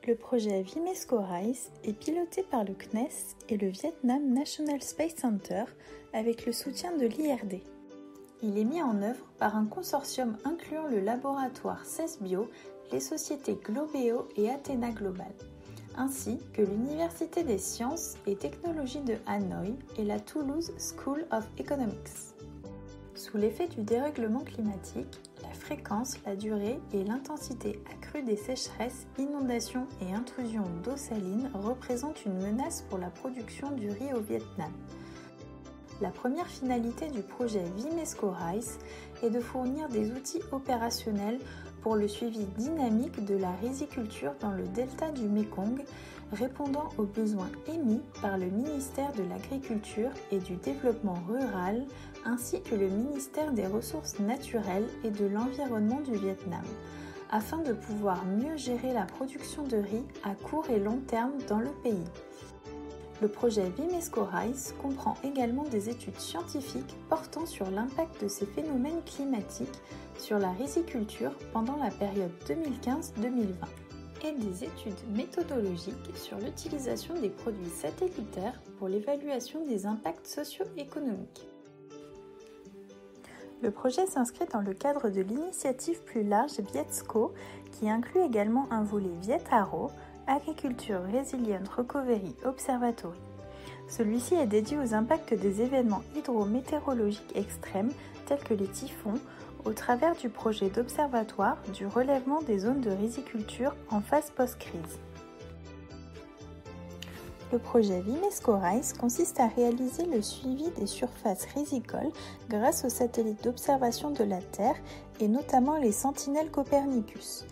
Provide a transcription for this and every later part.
Le projet Vimesco Rise est piloté par le CNES et le Vietnam National Space Center avec le soutien de l'IRD. Il est mis en œuvre par un consortium incluant le laboratoire CESBio, les sociétés Globeo et Athena Global, ainsi que l'Université des sciences et technologies de Hanoï et la Toulouse School of Economics. Sous l'effet du dérèglement climatique, la fréquence, la durée et l'intensité accrue des sécheresses, inondations et intrusions d'eau saline représentent une menace pour la production du riz au Vietnam. La première finalité du projet Vimesco Rise est de fournir des outils opérationnels pour le suivi dynamique de la riziculture dans le delta du Mékong, répondant aux besoins émis par le ministère de l'Agriculture et du Développement rural ainsi que le ministère des Ressources naturelles et de l'Environnement du Vietnam, afin de pouvoir mieux gérer la production de riz à court et long terme dans le pays. Le projet Vimesco Rise comprend également des études scientifiques portant sur l'impact de ces phénomènes climatiques sur la riziculture pendant la période 2015-2020 et des études méthodologiques sur l'utilisation des produits satellitaires pour l'évaluation des impacts socio-économiques. Le projet s'inscrit dans le cadre de l'initiative plus large Vietsco qui inclut également un volet Vietaro, Agriculture Resilient Recovery Observatory. Celui-ci est dédié aux impacts des événements hydrométéorologiques extrêmes tels que les typhons au travers du projet d'observatoire du relèvement des zones de riziculture en phase post-crise. Le projet Vimesco Rise consiste à réaliser le suivi des surfaces rizicoles grâce aux satellites d'observation de la Terre et notamment les sentinelles Copernicus.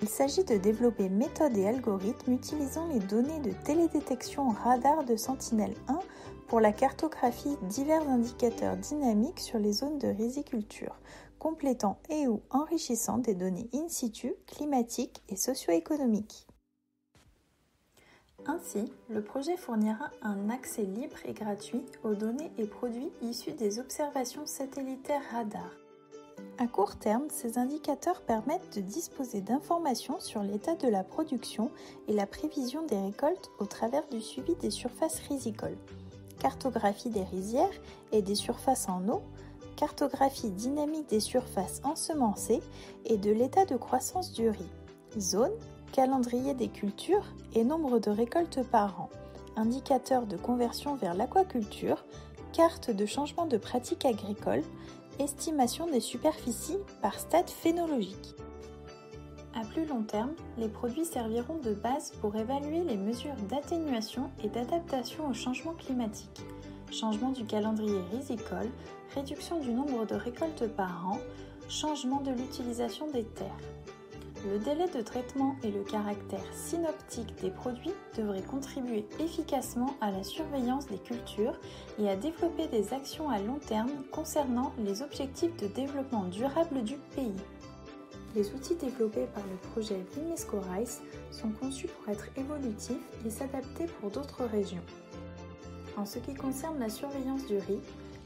Il s'agit de développer méthodes et algorithmes utilisant les données de télédétection radar de Sentinelle-1 pour la cartographie divers indicateurs dynamiques sur les zones de riziculture, complétant et ou enrichissant des données in situ, climatiques et socio-économiques. Ainsi, le projet fournira un accès libre et gratuit aux données et produits issus des observations satellitaires radar. À court terme, ces indicateurs permettent de disposer d'informations sur l'état de la production et la prévision des récoltes au travers du suivi des surfaces rizicoles, cartographie des rizières et des surfaces en eau, cartographie dynamique des surfaces ensemencées et de l'état de croissance du riz, zone, calendrier des cultures et nombre de récoltes par an, indicateurs de conversion vers l'aquaculture, carte de changement de pratique agricole, estimation des superficies par stade phénologique. À plus long terme, les produits serviront de base pour évaluer les mesures d'atténuation et d'adaptation au changement climatique, changement du calendrier rizicole, réduction du nombre de récoltes par an, changement de l'utilisation des terres. Le délai de traitement et le caractère synoptique des produits devraient contribuer efficacement à la surveillance des cultures et à développer des actions à long terme concernant les objectifs de développement durable du pays. Les outils développés par le projet Vimesco Rise sont conçus pour être évolutifs et s'adapter pour d'autres régions. En ce qui concerne la surveillance du riz,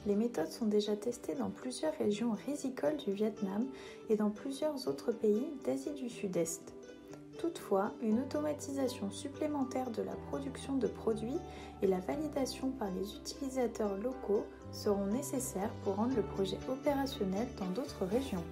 les méthodes sont déjà testées dans plusieurs régions rizicoles du Vietnam et dans plusieurs autres pays d'Asie du Sud-Est. Toutefois, une automatisation supplémentaire de la production de produits et la validation par les utilisateurs locaux seront nécessaires pour rendre le projet opérationnel dans d'autres régions.